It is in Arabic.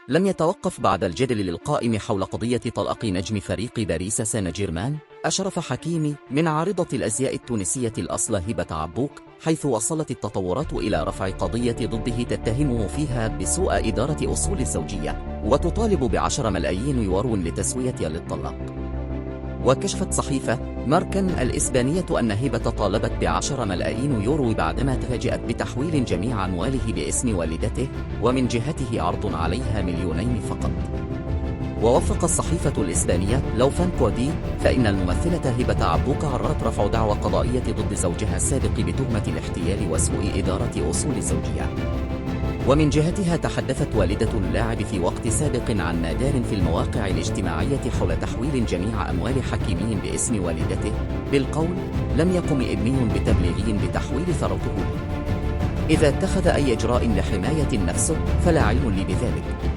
لم يتوقف بعد الجدل القائم حول قضية طلاق نجم فريق باريس سان جيرمان أشرف حكيمي من عارضة الأزياء التونسية الأصل هبة عبوك، حيث وصلت التطورات إلى رفع قضية ضده تتهمه فيها بسوء إدارة أصول الزوجية، وتطالب ب10 ملايين يورو لتسوية للطلاق. وكشفت صحيفة ماركن الإسبانية أن هبة طالبت ب10 ملايين يورو بعدما تفاجأت بتحويل جميع أمواله باسم والدته، ومن جهته عرض عليها 2 مليون فقط. ووفق الصحيفة الإسبانية لو فانكو دي فإن الممثلة هبة عبوك قررت رفع دعوى قضائية ضد زوجها السابق بتهمة الاحتيال وسوء إدارة أصول الزوجية. ومن جهتها تحدثت والدة اللاعب في وقت سابق عن ما دار في المواقع الاجتماعية حول تحويل جميع أموال حكيمي باسم والدته، بالقول: لم يقم ابني بتبليغي بتحويل ثروته. إذا اتخذ أي إجراء لحماية نفسه فلا علم لي بذلك.